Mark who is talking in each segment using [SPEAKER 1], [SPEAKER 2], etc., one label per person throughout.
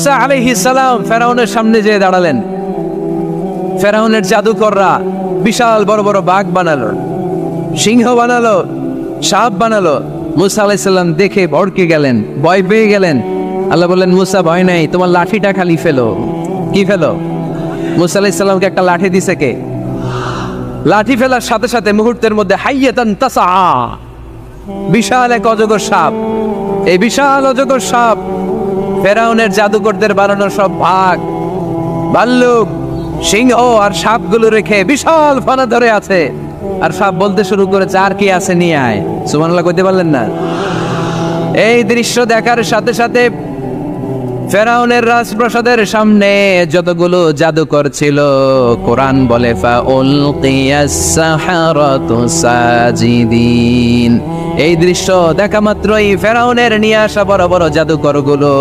[SPEAKER 1] মুসা আলাইহিস সালাম ফেরাউনের সামনে যেয়ে দাঁড়ালেন। ফেরাউনের জাদুকররা বিশাল বড় বড় বাঘ বানালো, সিংহ বানালো, সাপ বানালো। মুসা আলাইহিস সালাম দেখে ভড়কে গেলেন, ভয় পেয়ে গেলেন। আল্লাহ বললেন, মুসা ভয় নাই, তোমার লাঠিটা খালি ফেলো। কি ফেলো? মুসা আলাইহিস সালামকে একটা লাঠি দিছে কে? লাঠি ফেলার সাথে সাথে মুহূর্তের মধ্যে হাইয়াতান তাসা, বিশাল এক অজগর সাপ। এই বিশাল অজগর সাপ ফেরাউনের জাদুকরদের বানানো সব বাঘ, ভাল্লুক, সিংহ আর সাপগুলো রেখে বিশাল ফানা ধরে আছে। আর সাপ বলতে শুরু করেছে, আর কি আছে নিয়ে আয়। সুবহানাল্লাহ কইতে পারলেন না? এই দৃশ্য দেখার সাথে সাথে ফেরাউনের রাজপ্রাসাদের সামনে যতগুলো জাদুকর ছিল, কোরআন বলে ফাউলকিয়াস সাহারাতু সাজিদিন। এই দৃশ্য দেখা মাত্রই ফেরাউনের নিয়ে আসা বড় বড় জাদুকরগুলো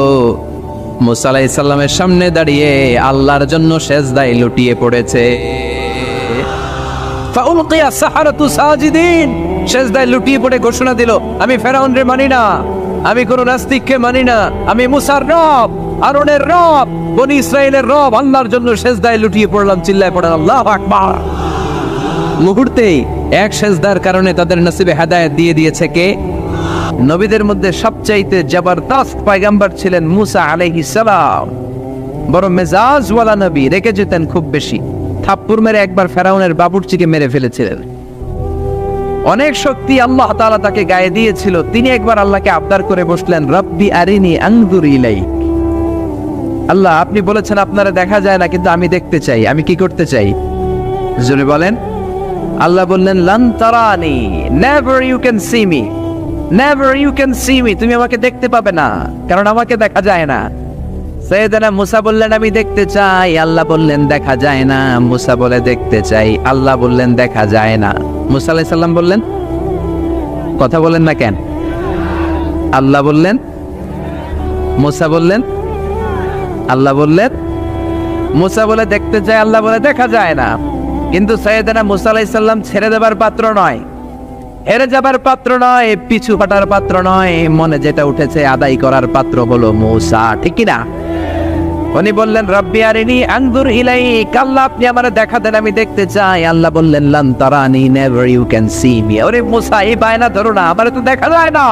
[SPEAKER 1] মুসা আলাইহিস সালামের সামনে দাঁড়িয়ে আল্লাহর জন্য সেজদায় লুটিয়ে পড়েছে। ফাউলকিয়াস সাহারাতু সাজিদিন, সেজদায় লুটিয়ে পড়ে ঘোষণা দিল, আমি ফেরাউনরে মানি না, আমি কোন নাস্তিককে মানি না, আমি মুসার রব, হারুনের রব, বনি ইসরাইলের রব, আল্লাহর জন্য সেজদায় লুটিয়ে পড়লাম। চিল্লায় পড়েন আল্লাহু আকবার। মুহূর্তেই এক সেজদার কারণে তাদের নসিবে হেদায়েত দিয়ে দিয়েছে কে? নবীদের মধ্যে সবচাইতে জবরদস্ত পয়গম্বর ছিলেন মুসা আলাইহিস সালাম। বড় মেজাজওয়ালা নবী, রেখে যেতেন খুব বেশি। থাপ্পড় মেরে একবার ফেরাউনের বাবুর্চিকে মেরে ফেলেছিলেন। অনেক শক্তি আল্লাহ তাআলা তাকে গায়ে দিয়েছিল। তিনি একবার আল্লাহকে আবদার করে বসলেন, রব্বি আরিনি আনজুর ইলাইক। আল্লাহ, আপনি বলেছেন আপনারা দেখা যায় না, কিন্তু আমি দেখতে চাই। আমি কি করতে চাই? জোরে বলেন। আল্লাহ বললেন, লান তারানি, never you can see me, never you can see me. তুমি আমাকে দেখতে পাবে না, কারণ আমাকে দেখা যায় না। সাইয়েদনা মুসা বললেন, আমি দেখতে চাই। আল্লাহ বললেন, দেখা যায় না। মুসা বলে, দেখতে চাই। আল্লাহ বললেন, দেখা যায় না। মুসা আলাইহিস সালাম বললেন, কথা বলেন না কেন? আল্লাহ বললেন, মুসা বললেন, আল্লাহ বললেন। মুসা বলে দেখতে চাই, আল্লাহ বলে দেখা যায় না। কিন্তু সাইয়েদনা মুসা আলাইহিস সালাম ছেড়ে দেবার পাত্র নয়, হেরে যাবার পাত্র নয়, পিছু হটার পাত্র নয়। মনে যেটা উঠেছে আদায় করার পাত্র হলো মুসা, ঠিক কি না? উনি বললেন, রব্বি আরিনি আনজুর ইলাইক। আল্লাহ, আপনি আমারে দেখা দেন, আমি দেখতে চাই। আল্লাহ বললেন, লান তারানি, never you can see me. ওরে মুসা, এই বায়না ধরো না, আমারে তো দেখা যায় না।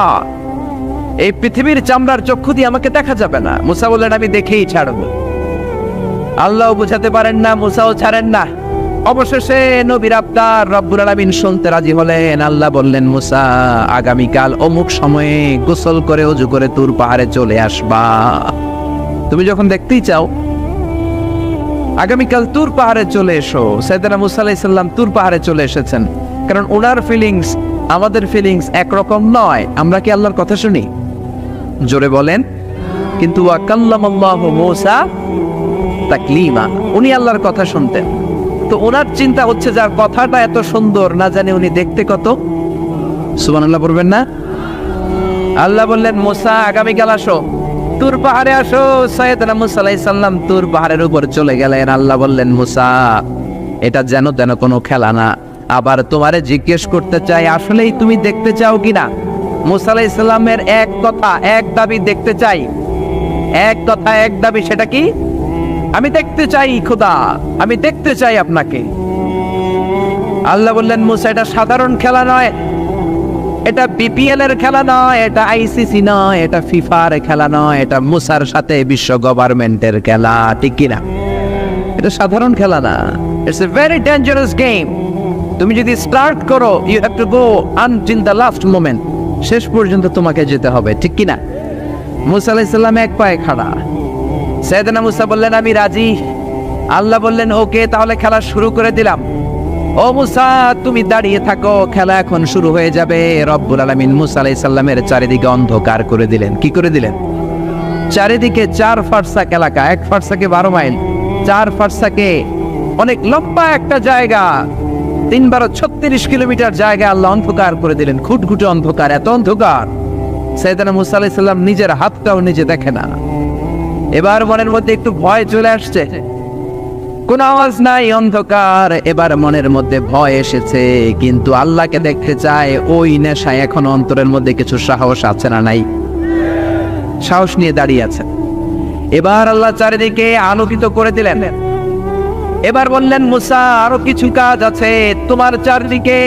[SPEAKER 1] এই পৃথিবীর চামড়ার চক্ষু দিয়ে আমাকে দেখা যাবে না। মুসা বললেন, আমি দেখেই ছাড়বো। আল্লাহও বুঝাতে পারেন না, মুসাও ছাড়েন না। অবশেষে নবীর আবদার রব্বুল আলামিন শুনতে রাজি হলেন। আল্লাহ বললেন, মুসা, আগামীকাল অমুক সময়ে গোসল করে ওযু করে তুর পাহাড়ে চলে আসবা। তুমি যখন দেখতেই চাও, আগামীকাল তুর পাহাড়ে চলে এসো। সাইয়েদনা মুসা আলাইহিস সালাম তুর পাহাড়ে চলে এসেছেন, কারণ ওনার ফিলিংস আমাদের ফিলিংস একরকম নয়। আমরা কি আল্লাহর কথা শুনি? জোরে বলেন। কিন্তু ওয়া কাল্লামাল্লাহু মুসা তাকলিমা, উনি আল্লাহর কথা শুনতেন। তো ওনার চিন্তা হচ্ছে, যার কথাটা এত সুন্দর, না জানি উনি দেখতে কত। সুবহানাল্লাহ পড়বেন না? আল্লাহ বললেন, মুসা, আগামীকাল আসো, তুর পাহাড়ে আসো। সাইয়েদনা মুসা আলাইহিস সালাম তুর পাহাড়ের উপর চলে গেলেন। আল্লাহ বললেন, মুসা, এটা যেন তেন কোনো খেলা না। আবার তোমারে জিজ্ঞেস করতে চাই, আসলেই তুমি দেখতে চাও কিনা? মুসা আলাইহিস সালামের এক কথা এক দাবি, দেখতে চাই। এক কথা এক দাবি, সেটা কি? আমি দেখতে চাই খোদা, আমি দেখতে চাই আপনাকে। আল্লাহ বললেন, মুসা, এটা সাধারণ খেলা নয়, এটা বিপিএল এর খেলা নয়, এটা আইসিসি নয়, এটা ফিফার খেলা নয়, এটা মুসার সাথে বিশ্ব গভর্নমেন্টের খেলা, ঠিক কিনা? এটা সাধারণ খেলা না, it's a very dangerous game. তুমি যদি স্টার্ট করো, you have to go until the last moment. শেষ পর্যন্ত তোমাকে যেতে হবে, ঠিক কিনা? মুসা আলাইহিস সালাম এক পায়ে খাড়া। সাইয়েদনা মুসা বললেন, আমি রাজি। আল্লাহ বললেন, ওকে, তাহলে খেলা শুরু করে দিলাম। ও মুসা, তুমি দাঁড়িয়ে থাকো, খেলা এখন শুরু হয়ে যাবে। রব্বুল আলামিন মুসা আলাইহিস সালামের চারিদিকে অন্ধকার করে দিলেন। কি করে দিলেন? চারিদিকে 4 ফারসাক এলাকা, 1 ফারসাকে 12 মাইল, 4 ফারসাকে অনেক লম্বা একটা জায়গা, 3 × 36 কিলোমিটার জায়গা আল্লাহ অন্ধকার করে দিলেন। খুটখুটে অন্ধকার, এত অন্ধকার সাইয়েদনা মুসা আলাইহিস সালাম নিজের হাতটাও নিজে দেখে না। এবার মনের মধ্যে একটু ভয় চলে আসছে, কোন আওয়াজ নাই, অন্ধকার। এবার মনের মধ্যে ভয় এসেছে, কিন্তু আল্লাহকে দেখতে চায়। ওই নেশায় এখন অন্তরের মধ্যে কিছু সাহস আছে না নাই? সাহস নিয়ে দাঁড়িয়ে আছে। এবার আল্লাহ চারিদিকে আলোকিত করে দিলেন। এবার বললেন, মুসা আরো কিছু কাজ আছে, তোমার চারদিকে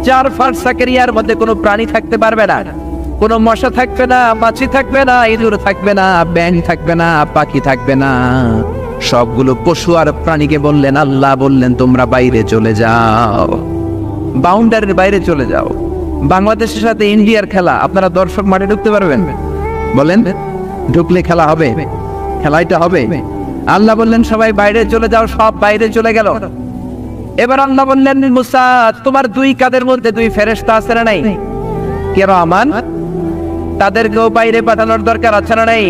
[SPEAKER 1] 4 ফারসাক এরিয়ার মধ্যে কোনো প্রাণী থাকতে পারবে না, কোনো মশা থাকবে না, মাছি থাকবে না, ইঁদুর থাকবে না, ব্যাঙ থাকবে না, পাখি থাকবে না। সবগুলো পশু আর প্রাণীকে বললেন, আল্লাহ বললেন তোমরা বাইরে চলে যাও, বাউন্ডারির বাইরে চলে যাও। বাংলাদেশের সাথে ইন্ডিয়ার খেলা, আপনারা দর্শক মাঠে ঢুকতে পারবেন? বলেন, ঢুকলে খেলা হবে? খেলাইটা হবে? আল্লাহ বললেন সবাই বাইরে চলে যাও, সব বাইরে চলে গেল। এবার আল্লাহ বললেন, মুসা তোমার 2 কাঁধের মধ্যে 2 ফেরেশতা আছে না নাই? কিরামান, তাদেরকেও বাইরে পাঠানোর দরকার আছে না নাই?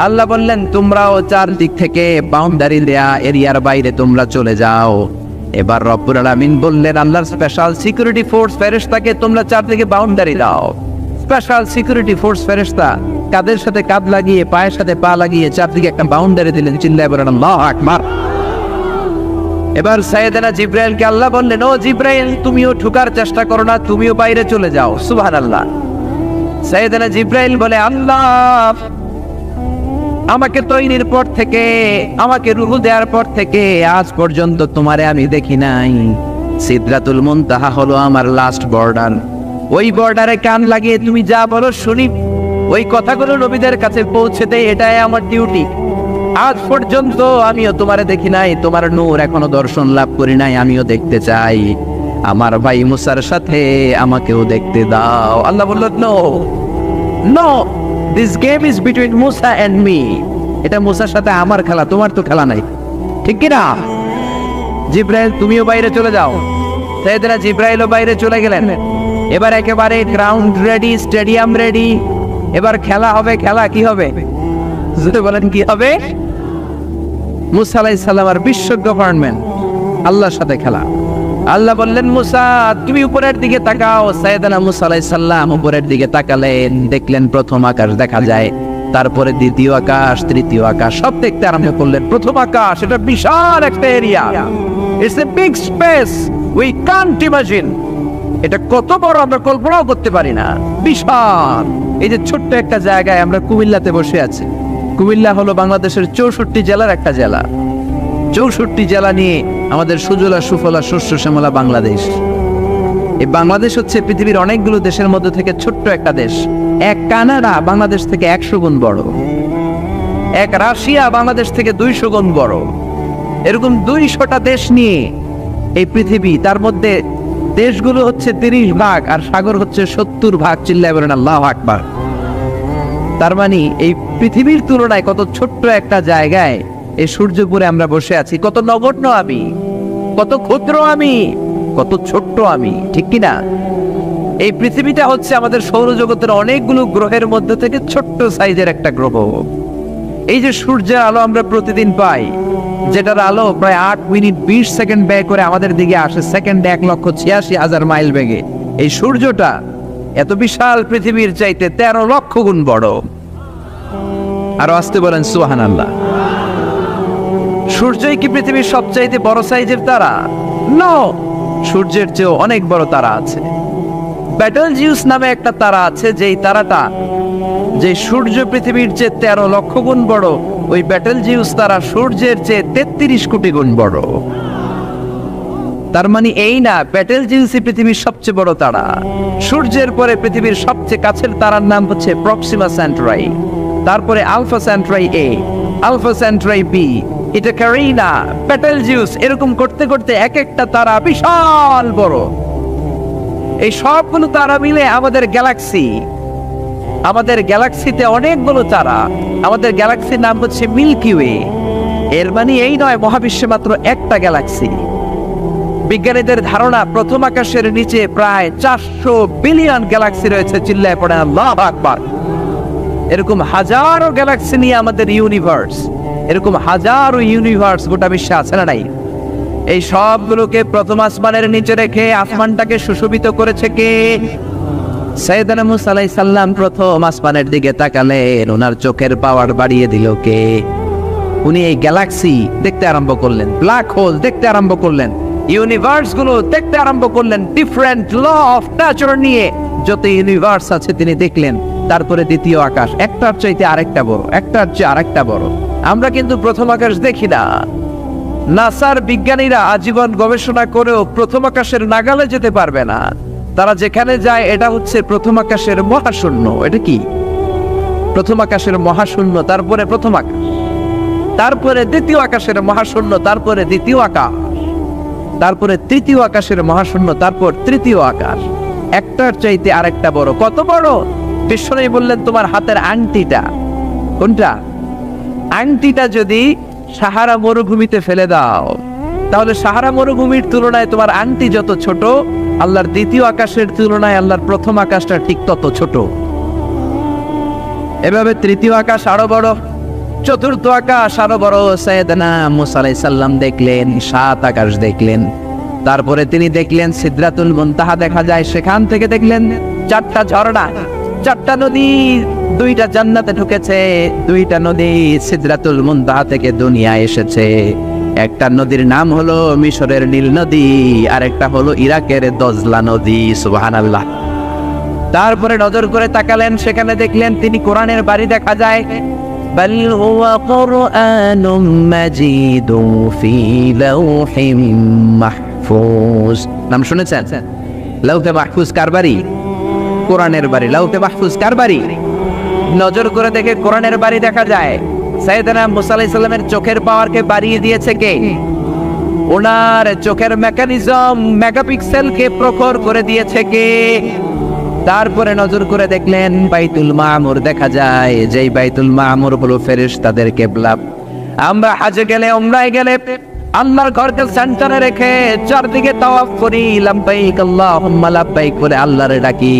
[SPEAKER 1] আল্লাহ বললেন তোমরাও 4 দিক থেকে বাউন্ডারি দেয়া এরিয়ার বাইরে তোমরা চলে যাও। এবার রব্বুল আলামিন বললেন, আল্লাহর স্পেশাল সিকিউরিটি ফোর্স ফেরেশতাকে তোমরা 4 দিকে বাউন্ডারি দাও। স্পেশাল সিকিউরিটি ফোর্স ফেরেশতা কাদের সাথে কাঁধ লাগিয়ে, পায়ের সাথে পা লাগিয়ে 4 দিকে একটা বাউন্ডারি দিলেন। চিল্লায়ে বলেন আল্লাহু আকবার। এবার সাইয়েদনা জিব্রাইলকে আল্লাহ বললেন, ও জিব্রাইল তুমিও ঢোকার চেষ্টা করো না, তুমিও বাইরে চলে যাও। সুবহানাল্লাহ। সাইয়েদনা জিব্রাইল বলে, আল্লাহ আমাকে তৈরির পর থেকে, আমাকে রূহ দেওয়ার পর থেকে আজ পর্যন্ত তোমারে আমি দেখি নাই। সিদরাতুল মুনতাহা হলো আমার লাস্ট বর্ডার। ওই বর্ডারে কান লাগিয়ে তুমি যা বলো শুনি, ওই কথাগুলো নবীদের কাছে পৌঁছে দেয়, এটাই আমার ডিউটি। আজ পর্যন্ত আমিও তোমারে দেখি নাই, তোমার নূর এখনো দর্শন লাভ করি নাই, আমিও দেখতে চাই। আমার ভাই মুসার সাথে আমাকেও দেখতে দাও। আল্লাহ বলল, no no, this game is between Musa and me. এটা মুসার সাথে আমার খেলা, তোমার তো খেলা নাই, ঠিক কি না? জিব্রাইল তুমিও বাইরে চলে যাও। সাইয়েদনা জিব্রাইলও বাইরে চলে গেলেন। এবার একেবারে গ্রাউন্ড রেডি, স্টেডিয়াম রেডি। এবার খেলা হবে। খেলা কি হবে? যদি বলেন কি হবে? মুসা আলাইহিস সালাম আর বিশ্ব গভর্নমেন্ট, আল্লাহর সাথে খেলা। আল্লাহ বললেন, মুসা তুমি উপরের দিকে তাকাও। সাইয়েদনা মুসা আলাইহিস সালাম উপরের দিকে তাকালেন, দেখলেন প্রথম আকাশ দেখা যায়, তারপরে দ্বিতীয় আকাশ, তৃতীয় আকাশ, সব দেখতে আরম্ভ করলেন। প্রথম আকাশ, এটা বিশাল একটা area, it's a big space, we can't imagine. এটা কত বড় আমরা কল্পনাও করতে পারি না, বিশাল। এই যে ছোট্ট একটা জায়গায় আমরা কুমিল্লাতে বসে আছি। কুমিল্লা হলো বাংলাদেশের 64 জেলার একটা জেলা। 64 জেলা নিয়ে আমাদের সুজলা সুফলা শস্য শ্যামলা বাংলাদেশ। এই বাংলাদেশ হচ্ছে পৃথিবীর অনেকগুলো দেশের মধ্যে থেকে ছোট্ট একটা দেশ। এক কানাডা বাংলাদেশ থেকে 100 গুণ বড়, এক রাশিয়া বাংলাদেশ থেকে 200 গুণ বড়। এরকম 200টা দেশ নিয়ে এই পৃথিবী, তার মধ্যে দেশগুলো হচ্ছে 30 ভাগ আর সাগর হচ্ছে 70 ভাগ। চিল্লায়ে বলেন আল্লাহু আকবার। তার মানে এই পৃথিবীর তুলনায় কত ছোট্ট একটা জায়গায় এই সূর্যপুরে আমরা বসে আছি। কত নগণ্য আমি, কত ক্ষুদ্র আমি, কত ছোট্ট আমি, ঠিক কি না? এই পৃথিবীটা হচ্ছে আমাদের সৌরজগতের অনেকগুলো গ্রহের মধ্যে থেকে ছোট্ট সাইজের একটা গ্রহ। এই যে সূর্যের আলো আমরা প্রতিদিন পাই, যেটার আলো প্রায় 8 মিনিট 20 সেকেন্ড ব্যয় করে আমাদের দিকে আসে, সেকেন্ডে 1,86,000 মাইল বেগে। এই সূর্যটা এত বিশাল পৃথিবীর চাইতে 13 লক্ষ গুণ বড়। আরো আসতে বলেন সুবহানাল্লাহ। সূর্যই কি পৃথিবীর সবচাইতে বড় সাইজের তারা? নো, সূর্যের চেয়েও অনেক বড় তারা আছে। ব্যাটেলজিউস নামে একটা তারা আছে, যেই তারাটা, যে সূর্য পৃথিবীর চেয়ে 13 লক্ষ গুণ বড়, ওই ব্যাটেলজিউস তারা সূর্যের চেয়ে 33 কোটি গুণ বড়। তার মানে এই না ব্যাটেলজিউসই পৃথিবীর সবচেয়ে বড় তারা। সূর্যের পরে পৃথিবীর সবচেয়ে কাছের তারার নাম হচ্ছে প্রক্সিমা সেন্টরাই, তারপরে আলফা সেন্টরাই এ, আলফা সেন্টরাই বি, এটা ক্যারিনা, ব্যাটেলজিউস, এরকম করতে করতে এক একটা তারা বিশাল বড়। এই সবগুলো তারা মিলে আমাদের গ্যালাক্সি। আমাদের গ্যালাক্সিতে অনেকগুলো তারা। আমাদের গ্যালাক্সির নাম হচ্ছে মিল্কি ওয়ে। এর মানে এই নয় মহাবিশ্বে মাত্র একটা গ্যালাক্সি। বিজ্ঞানীদের ধারণা প্রথম আকাশের নিচে প্রায় 400 বিলিয়ন গ্যালাক্সি রয়েছে। চিল্লায় পড়ে আল্লাহু আকবার। এরকম হাজারো গ্যালাক্সি নিয়ে আমাদের ইউনিভার্স, এরকম হাজারো ইউনিভার্স গোটা বিশ্বে আছে না নাই? এই সবগুলোকে প্রথম আসমানের নিচে রেখে আসমানটাকে সুশোভিত করেছে কে? সাইয়েদনা মুসা আলাইহিস সালাম প্রথম আসমানের দিকে তাকালেন, ওনার চোখের পাওয়ার বাড়িয়ে দিল কে? উনি এই গ্যালাক্সি দেখতে আরম্ভ করলেন, ব্ল্যাক হোল দেখতে আরম্ভ করলেন, ইউনিভার্স গুলো দেখতে আরম্ভ করলেন। ডিফারেন্ট ল অফ নেচার নিয়ে যত ইউনিভার্স আছে তিনি দেখলেন। তারপরে দ্বিতীয় আকাশ, একটার চাইতে আরেকটা বড়, একটার চেয়ে আরেকটা বড়। আমরা কিন্তু প্রথম আকাশ দেখি না। নাসার বিজ্ঞানীরা আজীবন গবেষণা করেও প্রথম আকাশের নাগালে যেতে পারবে না। তারা যেখানে যায় এটা হচ্ছে প্রথম আকাশের মহাশূন্য। এটা কি? প্রথম আকাশের মহাশূন্য, তারপরে প্রথম আকাশ, তারপরে দ্বিতীয় আকাশের মহাশূন্য, তারপরে দ্বিতীয় আকাশ, তারপরে তৃতীয় আকাশের মহাশূন্য, তারপর তৃতীয় আকাশ। একটার চাইতে আরেকটা বড়। কত বড়? বিশ্বনবী বললেন তোমার হাতের আংটিটা। কোনটা? আংটিটা যদি সাহারা মরুভূমিতে ফেলে দাও, তাহলে সাহারা মরুভূমির তুলনায় তোমার আংটি যত ছোট, আল্লাহর দ্বিতীয় আকাশের তুলনায় আল্লাহর প্রথম আকাশটা ঠিক তত ছোট। এভাবে তৃতীয় আকাশ আরো বড়, চতুর্থ আকাশ আরো বড়। সাইয়েদনা মুসা আলাইহিস সালাম দেখলেন, 7 আকাশ দেখলেন। তারপরে তিনি দেখলেন সিদরাতুল মুনতাহা দেখা যায়, সেখান থেকে দেখলেন 4টা ঝর্ণা, 4টা নদী। 2টা জান্নাতে ঢুকেছে, 2টা নদী সিদরাতুল মুনতাহা থেকে দুনিয়ায় এসেছে। একটা নদীর নাম হলো মিশরের নীল নদী, আর একটা হলো ইরাকের দজলা নদী। সুবহানাল্লাহ। তারপরে নজর করে তাকালেন, সেখানে দেখলেন তিনি কোরআনের বাড়ি দেখা যায়। বাল হুয়া কুরআনুম মাজিদুন ফি লাওহিম মাহফুজ। নাম শুনেছেন? লাওহে মাহফুজ কার বাড়ি? কোরআনের বাড়ি। লাওহে মাহফুজ কার বাড়ি? নজর করে দেখে কোরআনের বাড়ি দেখা যায়। সাইয়েদনা মুসা আলাইহিস সালামের চোখের পাওয়ারকে বাড়িয়ে দিয়েছে কে? ওনার চোখের মেকানিজম, মেগাপিক্সেলকে প্রখর করে দিয়েছে কে? তারপরে নজর করে দেখলেন বাইতুল মামুর দেখা যায়, যেই বাইতুল মামুর হলো ফেরেশতাদের কিবলা। আমরা হজে গেলে, উমরায় গেলে আল্লাহর ঘরকে সেন্টারে রেখে চারদিকে তাওয়াফ করি, লাব্বাইক আল্লাহুম্মা লাব্বাইক বলে আল্লাহরে ডাকি।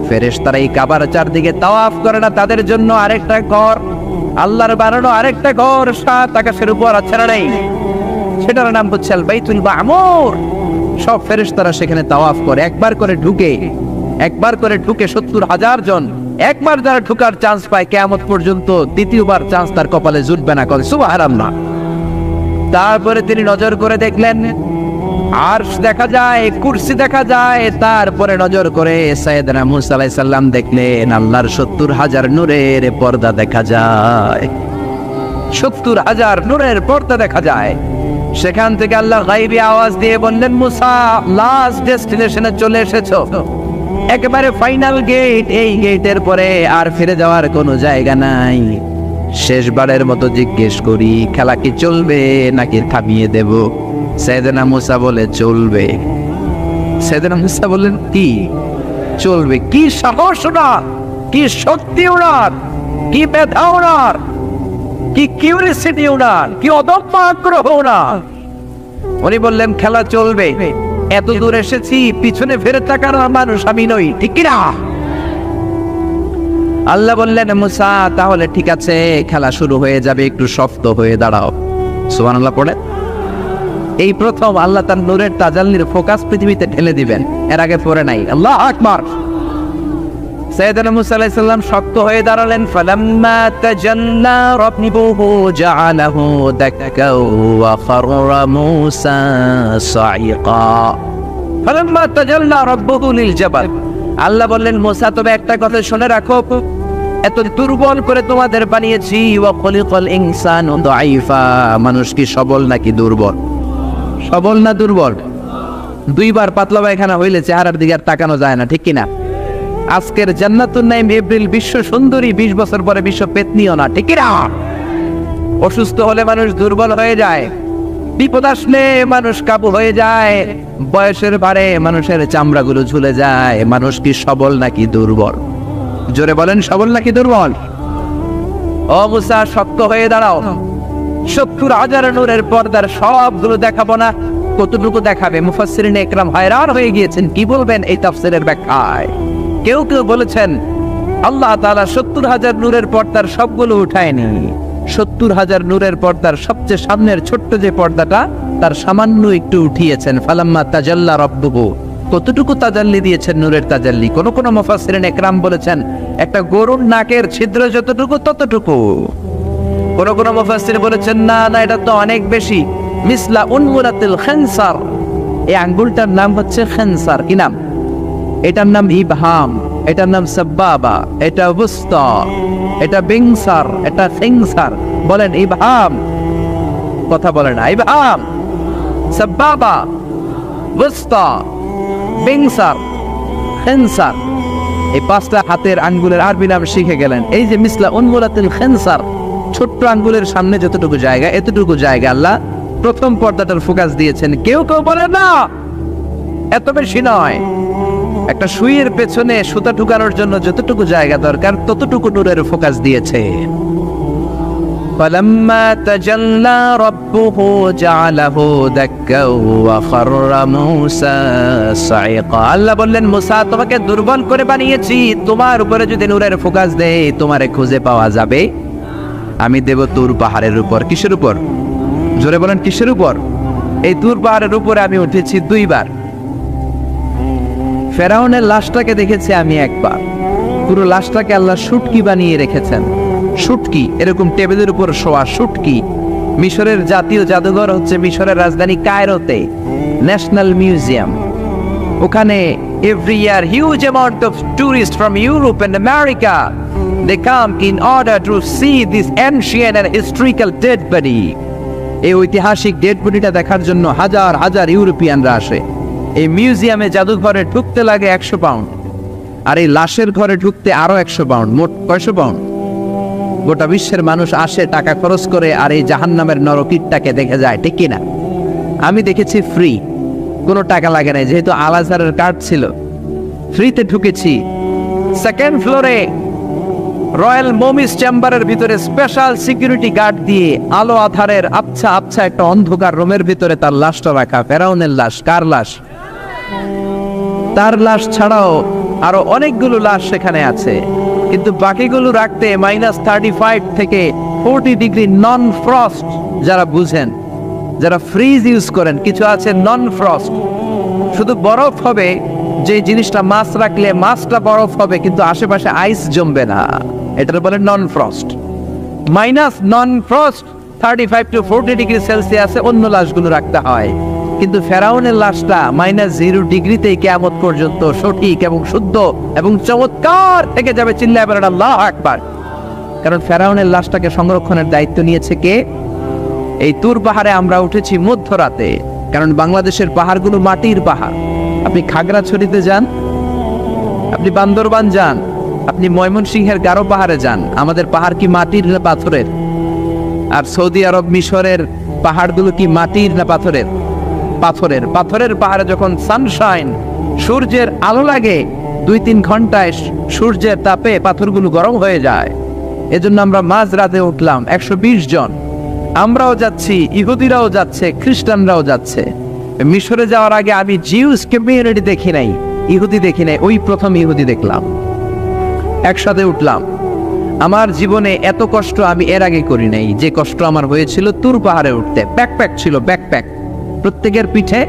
[SPEAKER 1] ফেরেশতারা এই কাবার চারদিকে তাওয়াফ করে না, তাদের জন্য আরেকটা ঘর, আল্লাহর বানানো আরেকটা ঘর 7 আকাশের উপর আছে না নাই? সেটার নাম হচ্ছে আল বাইতুল মামুর। সব ফেরেশতারা সেখানে তাওয়াফ করে, একবার করে ঢুকে 70,000 জন। একবার যারা ঢুকার চান্স পায়, কিয়ামত পর্যন্ত দ্বিতীয়বার চান্স তার কপালে জুটবে না। করে সুবহানাল্লাহ। তারপরে তিনি নজর করে দেখলেন আরশ দেখা যায়, কুরসি দেখা যায়। তারপরে নজর করে সাইয়েদনা মুসা আলাইহিস সালাম দেখলেন আল্লাহর 70,000 নূরের পর্দা দেখা যায়। 70,000 নূরের পর্দা দেখা যায়। সেখান থেকে আল্লাহ গায়বী আওয়াজ দিয়ে বললেন, মুসা লাস্ট ডেস্টিনেশনে চলে এসেছো, একেবারে ফাইনাল গেট। এই গেটের পরে আর ফিরে যাওয়ার কোনো জায়গা নাই। শেষবারের মতো জিজ্ঞেস করি, খেলা কি চলবে নাকি থামিয়ে দেব? সাইয়েদনা মুসা বলে চলবে। সাইয়েদনা মুসা বললেন কি চলবে? কি সাহস ওনার, কি শক্তি ওনার, কি মেধা ওনার, কি কিউরিসিটি ওনার, কি অদম্য আগ্রহ ওনার। উনি বললেন খেলা চলবে। এত দূর এসেছি, পিছনে ফিরে তাকার মানুষ আমি নই, ঠিক কিনা? আল্লাহ বললেন মুসা তাহলে ঠিক আছে, খেলা শুরু হয়ে যাবে, একটু শক্ত হয়ে দাঁড়াও। সুবহানাল্লাহ পড়ে। এই প্রথম আল্লাহ তার নূরের তাজাল্লির ফোকাস পৃথিবীতে ঢেলে দিবেন, এর আগে পড়ে নাই। আল্লাহু আকবার। সাইয়েদনা মুসা আলাইহিস সালাম শক্ত হয়ে দাঁড়ালেন। ফালাম্মা তাজাল্লা রাব্বুহু জাআলাহু দাক্কা ওয়া খাররা মুসা সাইকা। ফালাম্মা তাজাল্লা রাব্বুহু লিল জাবাল। আল্লাহ বললেন মুসা তবে একটা কথা শুনে রাখো, এত দুর্বল করে তোমাদের বানিয়েছি। ওয়া খলিকাল ইনসানু দাঈফা। মানুষ কি সবল নাকি দুর্বল? সবল না দুর্বল? 2বার পাতলা পায়খানা হইলে চেহারার দিকে আর তাকানো যায় না, ঠিক কিনা? আজকের জান্নাতুন নাইম এপ্রিল বিশ্ব সুন্দরী, 20 বছর পরে বিশ্ব পেতনিও না, ঠিক কিনা? অসুস্থ হলে মানুষ দুর্বল হয়ে যায়, বিপদ আসলে মানুষ কাবু হয়ে যায়, বয়সের ভারে মানুষের চামড়াগুলো ঝুলে যায়। মানুষ কি সবল নাকি দুর্বল? জোরে বলেন, সবল নাকি দুর্বল? ও মুসা শক্ত হয়ে দাঁড়াও। 70,000 নূরের পর্দার সবগুলো দেখাবো না, কতটুকু দেখাবে? মুফাসসিরিনে ইকরাম হায়রান হয়ে গিয়েছেন, কি বলবেন এই তাফসীরের ব্যাখ্যায়। কেউ কেউ বলেছেন আল্লাহ তাআলা 70,000 নূরের পর্দার সবগুলো উঠায়নি। 70,000 নূরের পর্দার সবচেয়ে সামনের ছোট্ট যে পর্দাটা, তার সামান্য একটু উঠিয়েছেন। ফালাম্মা তাজাল্লা রাব্বুহু। কতটুকু তাজাল্লি দিয়েছেন নূরের তাজাল্লি? কোন কোন মুফাসসিরিনে ইকরাম বলেছেন একটা গরুর নাকের ছিদ্র যতটুকু ততটুকু। কোন কোন মুফাসসির বলেছেন না না, এটা তো অনেক বেশি। মিসলা উনমুরাতিল খানসার। এই আঙ্গুলটার নাম হচ্ছে খানসার। কি নাম? এটার নাম ইবহাম। এটার নাম সাব্বাবা, এটা বুস্তা, এটা বিংসার, এটা সিংসার। বলেন ইবহাম, কথা বলেন না, ইবহাম, সাব্বাবা, বুস্তা, বিংসার, খিনসার। এই পাঁচটা হাতের আঙ্গুলের আরবি নাম শিখে গেলেন। এই যে মিসলা উনমুলাতিল খিনসার, ছোট্ট আঙ্গুলের সামনে যতটুকু জায়গা, এতটুকু জায়গা আল্লাহ প্রথম পর্দাটার ফোকাস দিয়েছেন। কেউ কেউ বলে না এত বেশি নয়, একটা সুইয়ের পেছনে সুতা ঢুকানোর জন্য যতটুকু জায়গা দরকার ততটুকু নূরের ফোকাস দিয়েছে। فَلَمَّا تَجَلَّى رَبُّهُ جَعَلَهُ دَكًّا وَخَرَّ مُوسَى صَعِقًا। আল্লাহ বললেন, মুসা তোমাকে দুর্বল করে বানিয়েছি, তোমার উপরে যদি নূরের ফোকাস দেই তোমারে খুঁজে পাওয়া যাবে। আমি দেব তুর পাহাড়ের উপর। কিসের উপর? জোরে বলেন, কিসের উপর? এই তুর পাহাড়ের উপরে আমি উঠেছি দুইবার। ফেরাউনের লাশটাকে দেখেছি আমি একবার। পুরো লাশটাকে আল্লাহ শুটকি বানিয়ে রেখেছেন। শুটকি, এরকম টেবিলের উপর শোয়া শুটকি। মিশরের জাতীয় জাদুঘর হচ্ছে মিশরের রাজধানী কায়রোতে, ন্যাশনাল মিউজিয়াম। ওখানে every year huge amount of tourist from Europe and America they come in order to see this ancient and historical dead body. এই ঐতিহাসিক ডেড বডিটা দেখার জন্য হাজার হাজার ইউরোপিয়ানরা আসে। এই মিউজিয়ামে জাদুঘরে ঢুকতে লাগে 100 পাউন্ড, আর এই লাশের ঘরে ঢুকতে আরো 100 পাউন্ড, মোট 500 পাউন্ড। গোটা বিশ্বের মানুষ আসে টাকা খরচ করে আর এই জাহান্নামের নরকীটটাকে দেখে যায়, ঠিক কিনা? আমি দেখেছি ফ্রি, কোনো টাকা লাগে নাই, যেহেতু আল আজহারের কার্ড ছিল, ফ্রিতে ঢুকেছি। সেকেন্ড ফ্লোরে রয়্যাল মমিস চেম্বারের ভিতরে স্পেশাল সিকিউরিটি গার্ড দিয়ে আলো আধারের আবছা আবছা একটা অন্ধকার রুমের ভিতরে তার লাশটা রাখা। ফেরাউনের লাশ। কার লাশ? তার লাশ ছাড়াও আরো অনেকগুলো লাশ সেখানে আছে, কিন্তু বাকিগুলো রাখতে -35 থেকে 40 ডিগ্রি নন ফ্রস্ট। যারা বুঝেন, যারা ফ্রিজ ইউজ করেন, কিছু আছে নন ফ্রস্ট, শুধু বরফ হবে, যে জিনিসটা মাছ রাখলে মাছটা বরফ হবে কিন্তু আশেপাশে আইস জমবে না, এটার বলে non frost. Non frost 35 to 40 degree সেলসিয়াসে অন্য লাশগুলো রাখতে হয়, কিন্তু ফেরাউনের লাশটা -0 ডিগ্রিতেই কিয়ামত পর্যন্ত সঠিক এবং শুদ্ধ এবং চমৎকার থেকে যাবে। চিল্লায় বলেন আল্লাহু আকবার। কারণ ফেরাউনের লাশটাকে সংরক্ষণের দায়িত্ব নিয়েছে কে? এই তুর পাহাড়ে আমরা উঠেছি মধ্যরাতে, কারণ বাংলাদেশের পাহাড়গুলো মাটির পাহাড়। আপনি খাগড়াছড়িতে যান, আপনি বান্দরবান যান, আপনি ময়মনসিংহের গারো পাহাড়ে যান, আমাদের পাহাড় কি মাটির না পাথরের? আর সৌদি আরব মিশরের পাহাড়গুলো কি মাটির না পাথরের? পাথরের। পাথরের পাহাড়ে যখন সানশাইন, সূর্যের আলো লাগে, 2-3 ঘন্টায় সূর্যের তাপে পাথরগুলো গরম হয়ে যায়। এজন্য আমরা মাঝ রাতে উঠলাম, 120 জন। আমরাও যাচ্ছি, ইহুদিরাও যাচ্ছে, খ্রিস্টানরাও যাচ্ছে। মিশরে যাওয়ার আগে আমি জিউস কমিউনিটি দেখি নাই, ইহুদি দেখি নাই, ওই প্রথম ইহুদি দেখলাম। একসাথে উঠলাম। আমার জীবনে এত কষ্ট আমি এর আগে করি নাই, যে কষ্ট আমার হয়েছিল তুর পাহাড়ে উঠতে। ব্যাকপ্যাক ছিল, ব্যাকপ্যাক, প্রত্যেকের পিঠে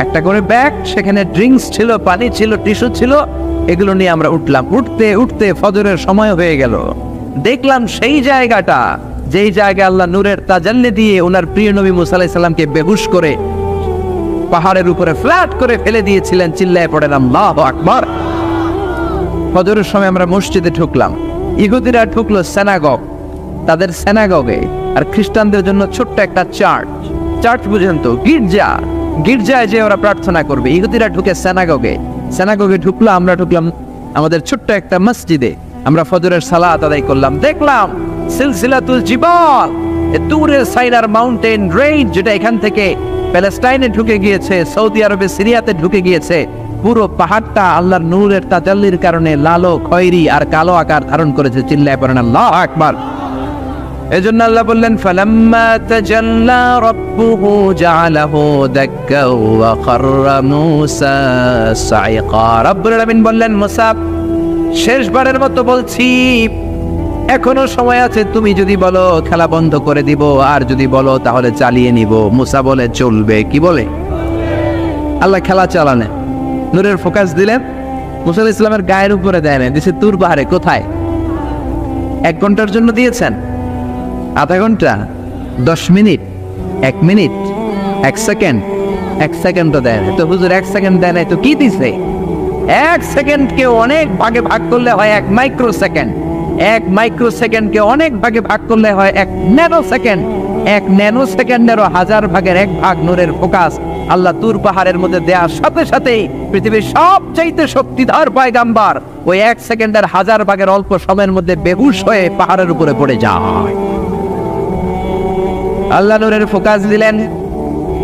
[SPEAKER 1] একটা করে ব্যাগ, সেখানে ড্রিঙ্কস ছিল, পানি ছিল, টিস্যু ছিল, এগুলো নিয়ে আমরা উঠলাম। উঠতে উঠতে ফজরের সময় হয়ে গেল। দেখলাম সেই জায়গাটা, যেই জায়গায় আল্লাহ নূরের তাজাল্লি দিয়ে ওনার প্রিয় নবী মুসা আলাইহিস সালামকে বেহুশ করে পাহাড়ের উপরে ফ্ল্যাট করে ফেলে দিয়েছিলেন। চিল্লায় পড়েন আল্লাহু আকবার। ফজরের সময় আমরা মসজিদে ঢুকলাম। ইহুদিরা ঢুকলো সিনাগগ, তাদের সিনাগগে, আর খ্রিস্টানদের জন্য ছোট্ট একটা চার্চ। চার্চ বুঝেন তো, গির্জা। গির্জায় যে ওরা প্রার্থনা করবে। ইহুদিরা ঢুকে সিনাগগে। সিনাগগে ঢুকলো, আমরা ঢুকলাম আমাদের ছোট্ট একটা মসজিদে। আমরা ফজরের সালাত আদায় করলাম। দেখলাম সিলসিলাতুল জিবাল, দূরের সাইনার মাউন্টেন রেঞ্জ, যেটা এখান থেকে প্যালেস্টাইনে ঢুকে গিয়েছে, সৌদি আরবে, সিরিয়াতে ঢুকে গিয়েছে। পুরো পাহাড়টা আল্লাহর নূরের তাজাল্লির কারণে লালো, খয়েরি আর কালো আকার ধারণ করেছে। চিল্লায় পড়েন আল্লাহু আকবার। এজন্য আল্লাহ বললেন, ফালাম্মা তাজাল্লা রাব্বুহু জাআলাহু দাক্কা ওয়া খাররা মূসা সাইকা। রব্বুল আলামিন বললেন, মুসা শেষবারের মতো বলছি, এখনো সময় আছে, তুমি যদি বলো খেলা বন্ধ করে দিব, আর যদি বলো তাহলে চালিয়ে নিব। মুসা বলে চলবে। কি বলে? আল্লাহ খেলা চালানে, নূরের ফোকাস দিলেন। মুসা আলাইহিস সালামের গায়ের উপরে দেয় না, দিছে তুর পাহাড়ে। কোথায়? 1 ঘন্টার জন্য দিয়েছেন, আধা ঘন্টা, 10 মিনিট, 1 মিনিট, 1 সেকেন্ড, 1 সেকেন্ডও দেয় না। তো হুজুর 1 সেকেন্ড দেয় নাই তো কি দিছে? এক সেকেন্ডকে অনেক ভাগে ভাগ করলে হয় 1 মাইক্রো সেকেন্ড, 1 মাইক্রো সেকেন্ডকে অনেক ভাগে ভাগ করলে হয় 1 ন্যানো সেকেন্ড, 1 ন্যানো সেকেন্ডেরও 1000 ভাগের 1 ভাগ নূরের ফোকাস আল্লাহ তুর পাহাড়ের মধ্যে দেওয়ার সাথে সাথেই পৃথিবীর সবচাইতে শক্তিধর পয়গাম্বার ওই 1 সেকেন্ডের 1000 ভাগের অল্প সময়ের মধ্যে বেহুশ হয়ে পাহাড়ের উপরে পড়ে যায়। আল্লাহ নূরের ফোকাস দিলেন।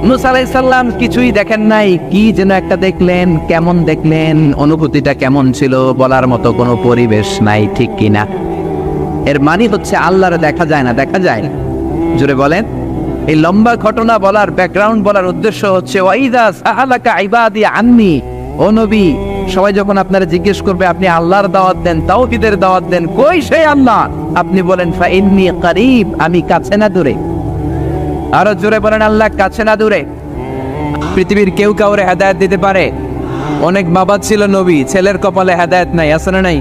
[SPEAKER 1] মুসা আলাইহিস সালাম কিছুই দেখেন নাই, কি যেন একটা দেখলেন। কেমন দেখলেন, অনুভূতিটা কেমন ছিল বলার মতো কোনো পরিবেশ নাই, ঠিক কিনা? এর মানে হচ্ছে আল্লাহরে দেখা যায় না, দেখা যায় না। জোরে বলেন। এই লম্বা ঘটনা বলার, ব্যাকগ্রাউন্ড বলার উদ্দেশ্য হচ্ছে ওয়াইদা সাআলাকা ইবাদি আন্নি, ও নবী, সবাই যখন আপনারা জিজ্ঞেস করবে আপনি আল্লাহর দাওয়াত দেন, তাওহীদের দাওয়াত দেন, কই সেই আল্লাহ? আপনি বলেন ফা ইন্নী করিব, আমি কাছে না দূরে। আরো জোরে বলেন আল্লাহ কাছে না দূরে। পৃথিবীর কেউ কাউরে হেদায়েত দিতে পারে? অনেক বাবা ছিল নবী, ছেলের কপালে হেদায়েত নাই, আছে না নাই?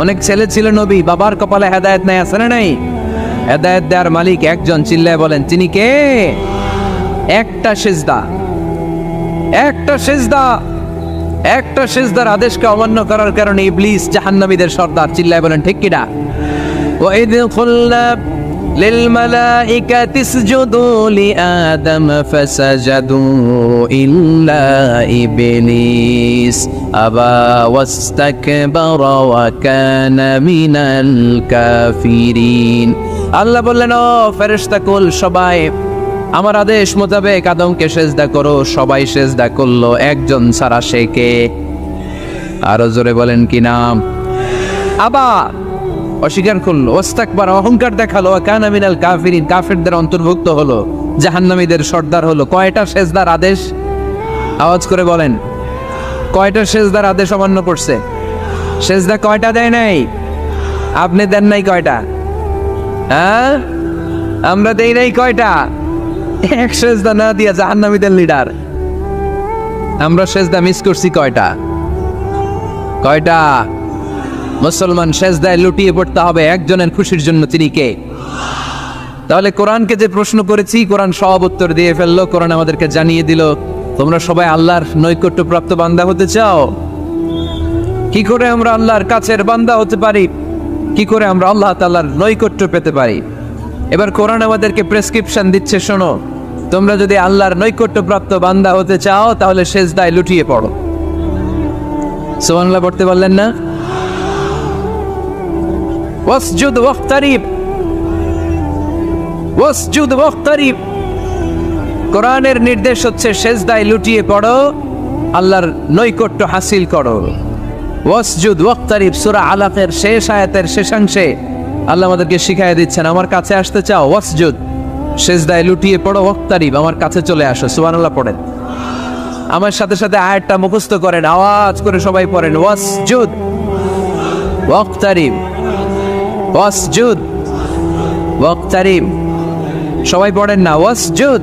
[SPEAKER 1] অনেক ছেলে ছিল নবী, বাবার কপালে হেদায়েত নাই, আছে না নাই? হেদায়েত দেওয়ার মালিক একজন, চিল্লায় বলেন তিনি কে? একটা সিজদা, একটা সিজদা, একটা সিজদার আদেশকে অমান্য করার কারণে ইবলিস জাহান্নামীদের সর্দার, চিল্লায় বলেন ঠিক কিনা? ওয়াইদ কুল্লা للملائكة اسجدوا لآدم فسجدوا إلا إبليس أبى واستكبر وكان من الكافرين। আল্লাহ বললেন, ও ফেরেশতা কুল সবাই আমার আদেশ মোতাবেক আদমকে সেজদা করো। সবাই সেজদা করলো, একজন ছাড়া, সে কে? আরো জোরে বলেন কি নাম? আবার অস্বীকার করলো, ওয়াস্তাকবার, অহংকার দেখালো, কানা মিনাল কাফিরিন, কাফিরদের অন্তর্ভুক্ত হলো, জাহান্নামীদের সর্দার হলো। কয়টা সেজদার আদেশ? আওয়াজ করে বলেন, কয়টা সেজদার আদেশ অমান্য করছে? সেজদা কয়টা দেয় নাই? আপনি দেন নাই কয়টা? হ্যাঁ, আমরা দেই নাই কয়টা? এক সেজদা না দিয়া জাহান্নামীদের লিডার। আমরা সেজদা মিস করছি কয়টা? কয়টা? মুসলমান সেজদায় লুটিয়ে পড়তে হবে একজনের খুশির জন্য, তিনি কে? তাহলে কোরআনকে যে প্রশ্ন করেছি, কোরআন সব উত্তর দিয়ে ফেললো। কোরআন আমাদেরকে জানিয়ে দিল, তোমরা সবাই আল্লাহর নৈকট্যপ্রাপ্ত বান্দা হতে চাও? কি করে আমরা আল্লাহর কাছের বান্দা হতে পারি? কি করে আমরা আল্লাহ তাআলার নৈকট্য পেতে পারি? এবার কোরআন আমাদেরকে প্রেসক্রিপশন দিচ্ছে, শোনো, তোমরা যদি আল্লাহর নৈকট্যপ্রাপ্ত বান্দা হতে চাও তাহলে সেজদায় লুটিয়ে পড়ো। সুবহানাল্লাহ পড়তে পারলেন না? ওয়াসজুদ ওয়াক্তারিব, ওয়াসজুদ ওয়াক্তারিব। কোরআনের নির্দেশ হচ্ছে সেজদায় লুটিয়ে পড়ো, আল্লাহর নৈকট্য হাসিল করো। ওয়াসজুদ ওয়াক্তারিব, সূরা আলাকের শেষ আয়াতের শেষাংশে আল্লাহ আমাদেরকে শিখাইয়া দিচ্ছেন, আমার কাছে আসতে চাও, ওয়াসজুদ, সেজদায় লুটিয়ে পড়ো, ওয়াক্তারিব, আমার কাছে চলে আসো। সুবহানাল্লাহ পড়েন। আমার সাথে সাথে আয়াতটা মুখস্থ করেন, আওয়াজ করে সবাই পড়েন, ওয়াসজুদ ওয়াক্তারিব, ওয়াসজুদ ওয়াক্তারিব। সবাই পড়েন না, ওয়াসজুদ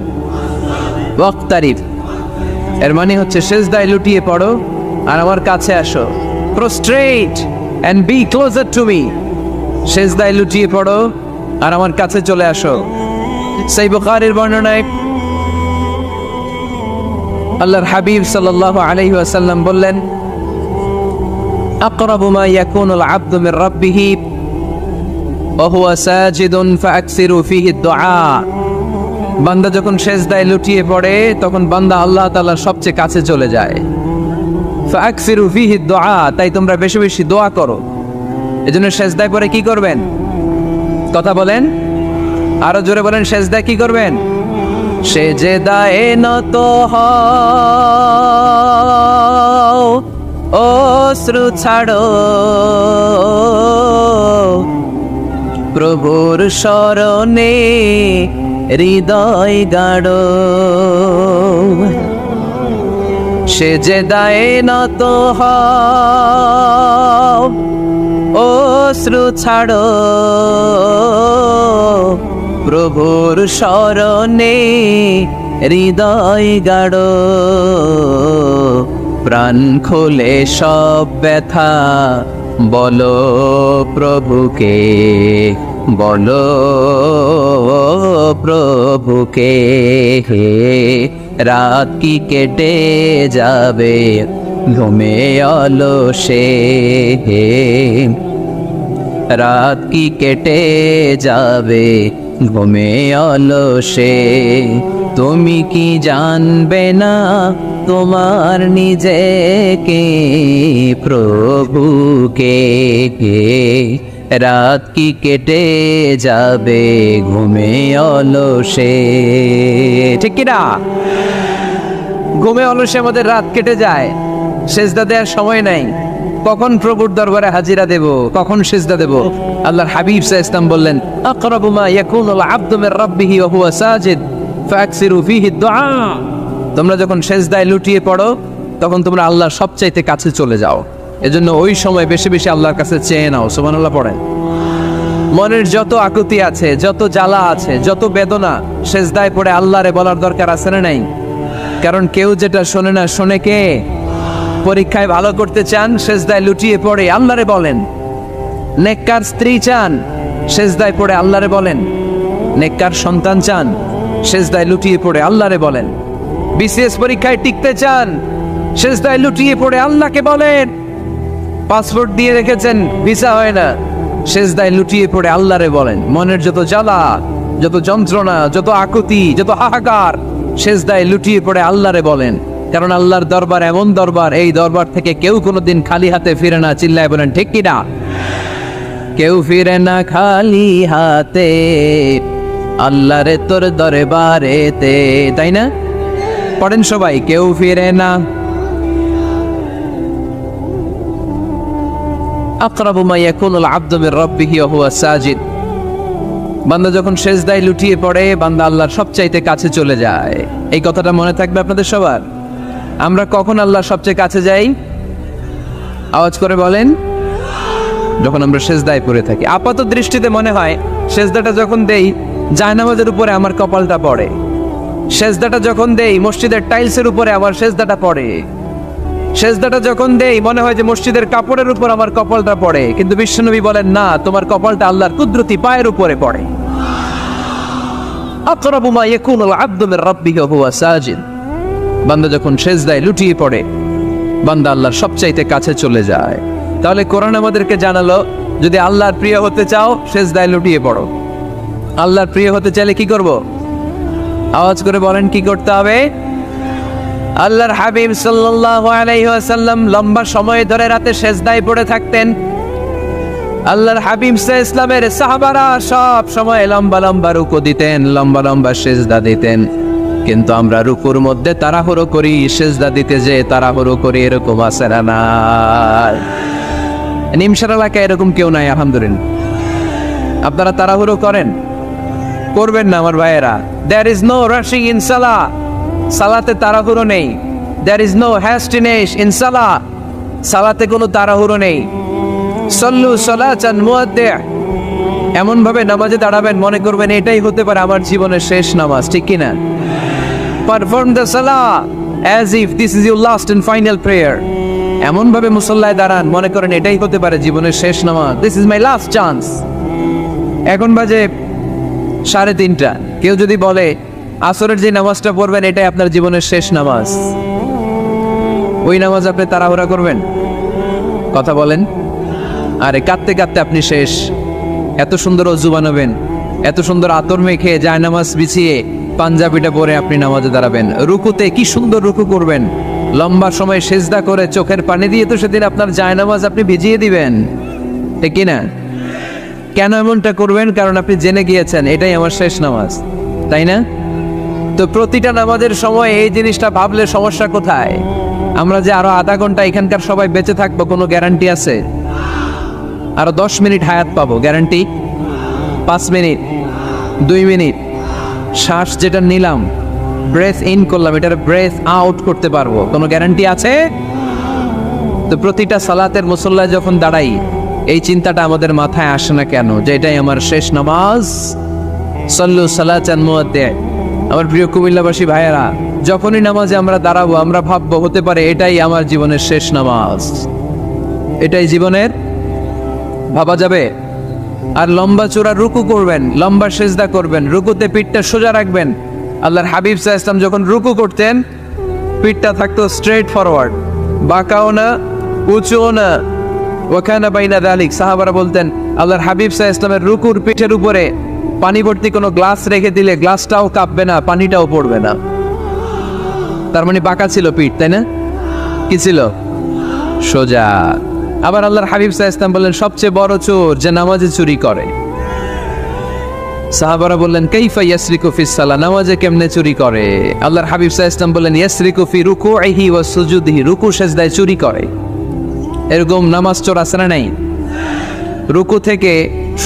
[SPEAKER 1] ওয়াক্তারিব। এর মানে হচ্ছে সেজদায় লুটিয়ে পড়ো আর আমার কাছে আসো। Prostrate and be closer to me. সেজদায় লুটিয়ে পড়ো আর আমার কাছে চলে আসো। সেই বুখারীর বর্ণনায় আল্লাহর হাবিব সাল্লাল্লাহু আলাইহি ওয়াসাল্লাম বললেন, আকরাবু মা ইয়াকুনুল আবদু মির রাব্বিহি ওয়া হুয়া সাজিদুন ফাআকসিরু ফীহি দুআ। বান্দা যখন সেজদায় লুটিয়ে পড়ে তখন বান্দা আল্লাহ তাআলার সবচেয়ে কাছে চলে যায়। ফাআকসিরু ফীহি দুআ, তাই তোমরা বেশি বেশি দোয়া করো। এজন্য সেজদায় পড়ে কি করবেন? কথা বলেন, আরো জোরে বলেন, সেজদায় কি করবেন? সেজদায়ে নত হও, অশ্রু ছাড়ো, প্রভুর শরণে হৃদয় গাড়ো। সেজদায়ে নত হও, অশ্রু ছাড়ো, প্রভুর শরণে হৃদয় গাড়ো। প্রাণ খুলে সব ব্যথা বলো প্রভুকে, বলো প্রভুকে। রাত কি কেটে যাবে ঘুমে অলসে, রাত কি কেটে যাবে ঘুমে অলসে। তুমি কি জানবে না তোমার নিজেকে প্রভুকে, রাত কি কেটে যাবে ঘুমে অলসে। ঠিক কিনা? ঘুমে অলসে আমাদের রাত কেটে যায়, সেজদা দেওয়ার সময় নাই। কখন প্রভুর দরবারে হাজিরা দেব, কখন সেজদা দেব? আল্লাহর হাবিব সাল্লাল্লাহু আলাইহি ওয়াসাল্লাম বললেন, আকরাবু মা ইয়াকুনুল আবদু মির রাব্বিহি ওয়া হুয়া সাজিদ ফাকসিরু ফীহি দুআ। তোমরা যখন সেজদায় লুটিয়ে পড়ো তখন তোমরা আল্লাহর সবচাইতে কাছে চলে যাও। এজন্য ওই সময় বেশি বেশি আল্লাহর কাছে চেয়ে নাও। সুবহানাল্লাহ পড়েন। মনের যত আকুতি আছে, যত জ্বালা আছে, যত বেদনা, সেজদায় পড়ে আল্লাহরে বলার দরকার আছে না নাই? কারণ কেউ যেটা শোনে না, শোনে কে? পরীক্ষায় ভালো করতে চান, সেজদায় লুটিয়ে পড়ে আল্লাহরে বলেন। নেককার স্ত্রী চান, সেজদায় পড়ে আল্লাহরে বলেন। নেককার সন্তান চান, সেজদায় লুটিয়ে পড়ে আল্লাহরে বলেন। বিসিএস পরীক্ষায় টিকতে চান, সেজদায় লুটিয়ে পড়ে আল্লাহকে বলেন। পাসপোর্ট দিয়ে রেখেছেন, ভিসা হয় না, সেজদায় লুটিয়ে পড়ে আল্লাহরে বলেন। মনের যত জ্বালা, যত যন্ত্রণা, যত আকুতি, যত হাহাকার, সেজদায় লুটিয়ে পড়ে আল্লাহরে বলেন। কারণ আল্লাহর দরবার এমন দরবার, এই দরবার থেকে কেউ কোনোদিন খালি হাতে ফিরে না। চিল্লায় বলেন ঠিক কিনা? কেউ ফিরে না খালি হাতে আল্লাহরে তোর দরবারেতে, তাই না? পড়েন সবাই, কেউ ফিরে না। আকরাবু মা ইয়াকুনুল আবদু মির রাব্বিহি ওয়া হুয়া সাজিদ। বান্দা যখন সেজদায় লুটিয়ে পড়ে, বান্দা আল্লাহর সবচাইতে কাছে চলে যায়। এই কথাটা মনে থাকবে আপনাদের সবার। আমরা কখন আল্লাহর সবচেয়ে কাছে যাই? আওয়াজ করে বলেন। যখন আমরা সেজদায় পড়ে থাকি। আপাত দৃষ্টিতে মনে হয় সেজদাটা যখন দেই জায়নামাজের উপরে আমার কপালটা পড়ে, সেজদাটা যখন দেই মসজিদের টাইলসের উপরে আমার সেজদাটা পড়ে, সেজদাটা যখন দেই মনে হয় যে মসজিদের কাপড়ের উপর আমার কপালটা পড়ে। কিন্তু বিশ্বনবী বলেন না, তোমার কপালটা আল্লাহর কুদরতি পায়ের উপরে পড়ে। আকরাবু মা ইয়াকুনুল আবদু মির রাব্বিহি ওয়া হুয়া সাজিদ। বান্দা যখন সেজদায় লুটিয়ে পড়ে, বান্দা আল্লাহর সবচাইতে কাছে চলে যায়। তাহলে কোরআন আমাদেরকে জানালো, যদি আল্লাহর প্রিয় হতে চাও সেজদায় লুটিয়ে পড়ো। আল্লাহর প্রিয় হতে চাইলে কি করব? আওয়াজ করে বলেন, কি করতে হবে? আল্লাহর হাবিব সাল্লাল্লাহু আলাইহি ওয়াসাল্লাম লম্বা সময় ধরে রাতে সেজদায় পড়ে থাকতেন। আল্লাহর হাবিব সাল্লাল্লাহু আলাইহি ওয়াসাল্লামের সাহাবারা সব সময় লম্বা লম্বা রুকু দিতেন, লম্বা লম্বা সেজদা দিতেন। কিন্তু আমরা রুকুর মধ্যে তাড়াহুড়ো করি, সেজদা দিতে যে তাড়াহুড়ো করি, এরকম আছে না? নিমসার এলাকায় এরকম কেউ নাই আলহামদুলিল্লাহ। আপনারা তাড়াহুড়ো করেন? করবেন না আমার ভাইয়েরা। There is no rushing in salah. সালাতে তাড়াহুড়ো নেই। There is no hastiness in salah. সালাতে কোনো তাড়াহুড়ো নেই। সল্লু সালাতান মুআদ্দি'। এমন ভাবে নামাজে দাঁড়াবেন মনে করবেন এটাই হতে পারে আমার জীবনের শেষ নামাজ, ঠিক কি না? Perform the salah as if this is your last and final prayer. এমন ভাবে মুসল্লায় দাঁড়ান মনে করেন এটাই হতে পারে জীবনের শেষ নামাজ। This is my last chance. এখন বাজে 3:30। কেউ যদি বলে আসরের যে নামাজটা পড়বেন এটাই আপনার জীবনের শেষ নামাজ, ওই নামাজ আপনি তাড়াহুড়া করবেন? কথা বলেন। আরে কাঁদতে কাঁদতে আপনি শেষ। এত সুন্দর ওযু বানাবেন, এত সুন্দর আতর মেখে জায়নামাজ বিছিয়ে পাঞ্জাবিটা পরে আপনি নামাজে দাঁড়াবেন। রুকুতে কি সুন্দর রুকু করবেন, লম্বা সময় সেজদা করে চোখের পানি দিয়ে তো সেদিন আপনার জায়নামাজ আপনি ভিজিয়ে দিবেন, ঠিক কি না? কেন এমনটা করবেন? কারণ আপনি জেনে গিয়েছেন এটাই আমার শেষ নামাজ, তাই না? তো প্রতিটা নামাজের সময় এই জিনিসটা ভাবলে সমস্যা কোথায়? আমরা যে আরো আধা ঘন্টা এখানকার সবাই বেঁচে থাকবো কোনো গ্যারান্টি আছে? আরো 10 মিনিট হায়াত পাবো, গ্যারান্টি? 5 মিনিট, 2 মিনিট, শ্বাস যেটা নিলাম, ব্রেথ ইন করলাম, এটার ব্রেথ আউট করতে পারবো, কোনো গ্যারান্টি আছে? তো প্রতিটা সালাতের মুসল্লায় যখন দাঁড়াই এই চিন্তাটা আমাদের মাথায় আসে না কেন যে এটাই আমার শেষ নামাজ? সল্লু সালাতান মুআদ্দি'। আমার প্রিয় কুমিল্লাবাসী ভাইয়েরা, যখনই নামাজে আমরা দাঁড়াবো আমরা ভাববো হতে পারে এটাই আমার জীবনের শেষ নামাজ, এটাই জীবনের, ভাবা যাবে? আর লম্বা চূড়া রুকু করবেন, লম্বা সেজদা করবেন, রুকুতে পিঠটা সোজা রাখবেন। আল্লাহর হাবিব সাল্লাল্লাহু আলাইহি ওয়াসাল্লাম যখন রুকু করতেন পিঠটা থাকতো স্ট্রেট ফরওয়ার্ড, বাঁকাও না, উঁচুও না, ওয়াকানা বাইনা যালিক। সাহাবারা বলতেন আল্লাহর হাবিব সাল্লাল্লাহু আলাইহি ওয়াসাল্লামের রুকুর পিঠের উপরে পানি ভর্তি কোনো গ্লাস রেখে দিলে গ্লাসটাও কাঁপবে না, পানিটাও পড়বে না। তার মানে বাঁকা ছিল পিঠ, তাই না? কি ছিল? সোজা। আবার আল্লাহর হাবিব সাল্লাল্লাহু আলাইহি ওয়াসাল্লাম বললেন সবচেয়ে বড় চোর যে নামাজে চুরি করে। সাহাবারা বললেন কাইফা ইয়াসরিকু ফিস সালাহ, নামাজে কেমনে চুরি করে? আল্লাহর হাবিব সাল্লাল্লাহু আলাইহি ওয়াসাল্লাম বললেন ইয়াসরিকু ফি রুকুইহি ওয়া সুজুদিহি, রুকু সেজদায় চুরি করে। এরকম নামাজ চোর আছে না নাই? রুকু থেকে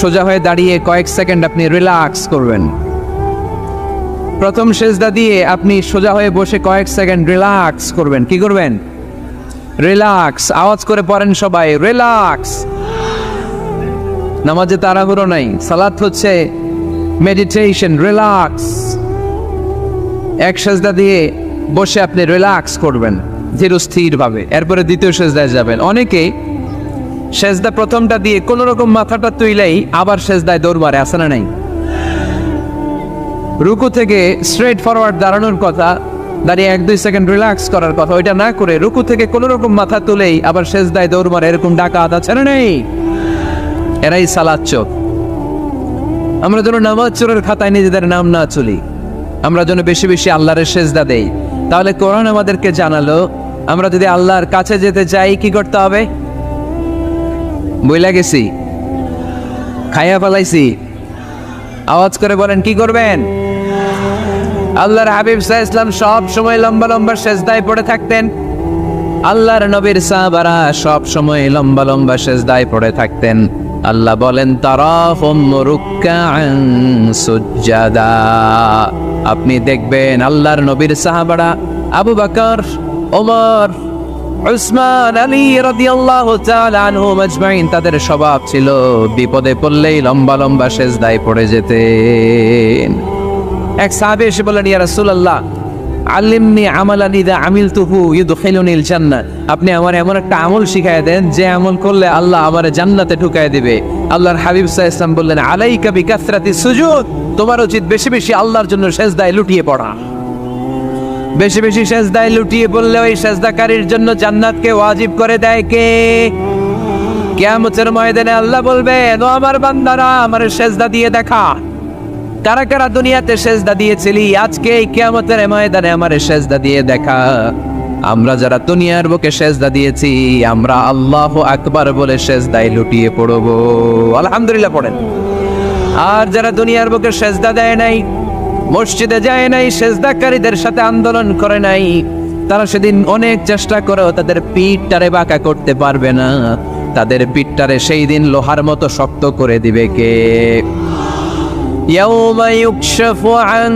[SPEAKER 1] সোজা হয়ে দাঁড়িয়ে কয়েক সেকেন্ড আপনি রিল্যাক্স করবেন। প্রথম সেজদা দিয়ে আপনি সোজা হয়ে বসে কয়েক সেকেন্ড রিল্যাক্স করবেন। কি করবেন? রিল্যাক্স। আওয়াজ করে পড়েন সবাই, রিল্যাক্স। নামাজে তাড়াহুড়ো নাই, সালাত হচ্ছে মেডিটেশন, রিল্যাক্স। এক সেজদা দিয়ে বসে আপনি রিল্যাক্স করবেন ধীরস্থির ভাবে, এরপরে দ্বিতীয় সেজদায় যাবেন। অনেকে সেজদা প্রথমটা দিয়ে কোন রকম মাথাটা তুইলেই আবার সেজদায় দৌড় মারে, আছে না নাই? রুকু থেকে স্ট্রেট ফরওয়ার্ড দাঁড়ানোর কথা, দাঁড়িয়ে 1-2 সেকেন্ড রিল্যাক্স করার কথা, ওইটা না করে রুকু থেকে কোন রকম মাথা তুলেই আবার সেজদায় দৌড় মারে, এরকম ডাকাত আছে না নাই? এরাই সালাত চোর। আমরা যেন নামাজ চোরের খাতায় নিজেদের নাম না চলি, আমরা যেন বেশি বেশি আল্লাহর সেজদা দেই। তাহলে কোরআন আমাদেরকে জানালো আমরা যদি আল্লাহর কাছে যেতে চাই কি করতে হবে? বইলা গেছি, খাইয়া ফেলাইছি, আওয়াজ করে বলেন কি করবেন? আল্লাহর হাবিব সাল্লাল্লাহু আলাইহি ওয়াসাল্লাম সব সময় লম্বা লম্বা সেজদায় পড়ে থাকতেন। আল্লাহর নবীর সাহাবারা সব সময় লম্বা লম্বা সেজদায় পড়ে থাকতেন। আল্লাহ বলেন তারাহুম রুকআন সুজদা, আপনি দেখবেন আল্লাহর নবীর সাহাবারা আবু বকর, ওমর, উসমান, আলী রাদিয়াল্লাহু তাআলা আনহুম আজমাইন, তাদের স্বভাব ছিল বিপদে পড়লেই লম্বা লম্বা সেজদায় পড়ে যেতেন। এক সাহাবী এসে বললেন ইয়া রাসূলুল্লাহ আল্লিমনি আমালান ইযা আমিলতুহু ইউদখিলুনিল জান্নাহ, আপনি আমার এমন একটা আমল শিখায় দেন যে আমল করলে আল্লাহ আমারে জান্নাতে ঢুকায় দিবে। আল্লাহর হাবিব সাল্লাল্লাহু আলাইহি ওয়াসাল্লাম বললেন আলাইকা বিকাসরাতিস সুজুদ, তোমার উচিত বেশি বেশি আল্লাহর জন্য সেজদায় লুটিয়ে পড়া। বেশি বেশি সেজদায় লুটিয়ে পড়লে ওই সেজদাকারীর জন্য জান্নাতকে ওয়াজিব করে দেয় কে? কিয়ামতের ময়দানে আল্লাহ বলবেন ও আমার বান্দারা আমার সেজদা দিয়ে দেখা, কারা কারা দুনিয়াতে সেজদা দিয়েছিলি, আজকে এই কিয়ামতের ময়দানে আমার সেজদা দিয়ে দেখা। আমরা যারা দুনিয়ার বুকে সেজদা দিয়েছি আমরা আল্লাহু আকবার বলে সেজদায় লুটিয়ে পড়ব, আলহামদুলিল্লাহ পড়েন। আর যারা দুনিয়ার বুকে সেজদা দেয় নাই, মসজিদে যায় নাই, সেজদাকারীদের সাথে আন্দোলন করে নাই, তারা সেদিন অনেক চেষ্টা করেও তাদের পিঠটারে বাঁকা করতে পারবে না। তাদের পিঠটারে সেই দিন লোহার মতো শক্ত করে দিবে কে? يوم يكشف عن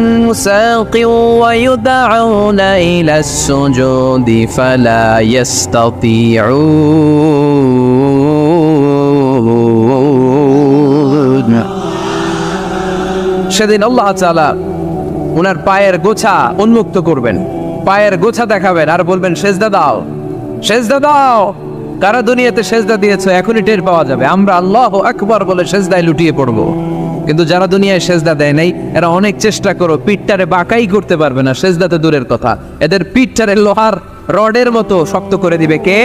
[SPEAKER 1] ساق ويدعون إلى السجود فلا يستطيعون, সেদিন আল্লাহ তাআলা ওনার পায়ের গোছা উন্মুক্ত করবেন, পায়ের গোছা দেখাবেন আর বলবেন সেজদা দাও, সেজদা দাও। কারা দুনিয়াতে সেজদা দিয়েছো এখনই টের পাওয়া যাবে। আমরা আল্লাহু আকবার বলে সেজদায় লুটিয়ে পড়বো, কিন্তু যারা দুনিয়ায় সেজদা দেয় নাই এরা অনেক চেষ্টা করো পিঠটারে বাঁকাই করতে পারবে না, সেজদাতে দূরের কথা, এদের পিঠটারে লোহার রডের মতো শক্ত করে দিবে কে?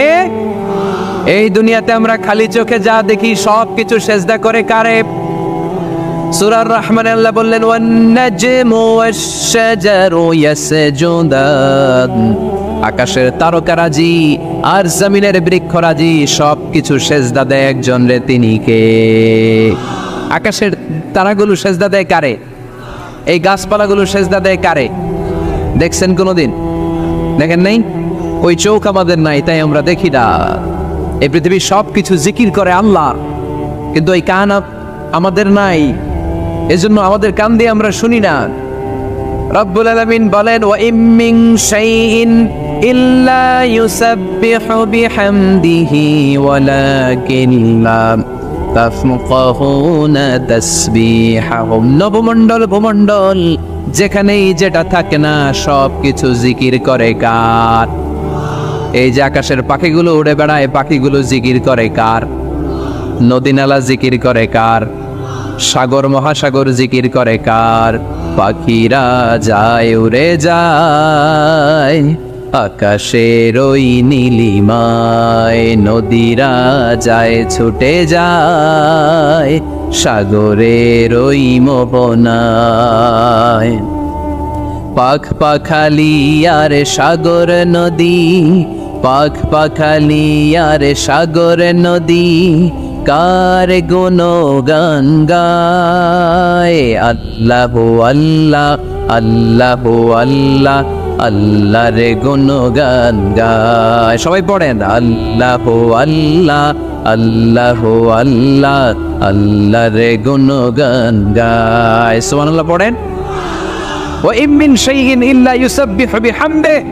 [SPEAKER 1] এই দুনিয়াতে আমরা খালি চোখে যা দেখি সব কিছু সেজদা করে কারে? সূরা আর-রহমানে আল্লাহ বললেন ওয়ান নাজমু ওয়াশ-শাজারু ইয়াসজুদান, আকাশের তারকারাজি আর জমিনের বৃক্ষরাজি সব কিছু সেজদা দেয় একজন রে, তিনি কে? আকাশের তারাগুলো সেজদা দেয় কারে? এই গাছপালাগুলো সেজদা দেয় কারে? দেখছেন কোনোদিন? দেখেন নাই? ওই চোখ আমাদের নাই তাই আমরা দেখি না। এই পৃথিবীর সব কিছু জিকির করে আল্লাহ, কিন্তু এই কান আমাদের নাই, এজন্য আমাদের কান দিয়ে আমরা শুনি না। রব্বুল আলামিন বলেন ওয়া ইম মিন শাইইন ইল্লা ইউসাব্বিহু বিহামদিহি ওয়ালাকিন লা তাফকাহুনা তাসবিহাহুম, নবমণ্ডল ভূমণ্ডল যেখানেই যেটা থাকে না সব কিছু জিকির করে কার? এই যে আকাশের পাখিগুলো উড়ে বেড়ায়, পাখিগুলো জিকির করে কার? নদী নালা জিকির করে কার? সাগর মহাসাগর জিকির করে কার? পাখিরা যায় উড়ে যায় আকাশের ওই নীলিমায় নদীরা যায় ছুটে যায় সাগরের ওই মোহনায়। পাখ পাখালি আর সাগর নদী, পাখ পাখালি আর সাগর নদী, কার গুণগান গায়। আল্লাহ আল্লাহ আল্লাহ আল্লাহ আল্লাহ রে গুণগান গায়। সবাই পড়েন আল্লাহ আল্লাহ আল্লাহ আল্লাহ আল্লাহ রে গুণগান গায়। সুবহানাল্লাহ পড়েন। وإن من شيء إلا يسبح بحمده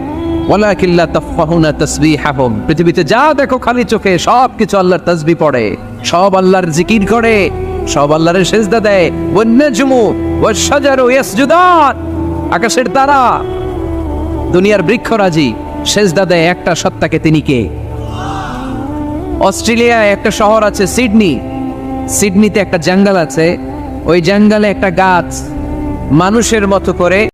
[SPEAKER 1] ولكن لا تفقهون تسبيحهم। পৃথিবীতে যা দেখো খালি চোখে সব কিছু আল্লাহর তাসবিহ পড়ে, সব আল্লাহর জিকির করে, সব আল্লাহর সিজদা দেয়। ওয়ান-নাজমু ওয়াশ-শাজারু ইয়াসজুদান। আকাশের তারা, দুনিয়ার বৃক্ষরাজি সিজদা দেয় একটা সত্তাকে। তিনি কে? অস্ট্রেলিয়ায় একটা শহর আছে সিডনি, সিডনিতে একটা জঙ্গল আছে, ওই জঙ্গলে একটা গাছ মানুষের মতো করে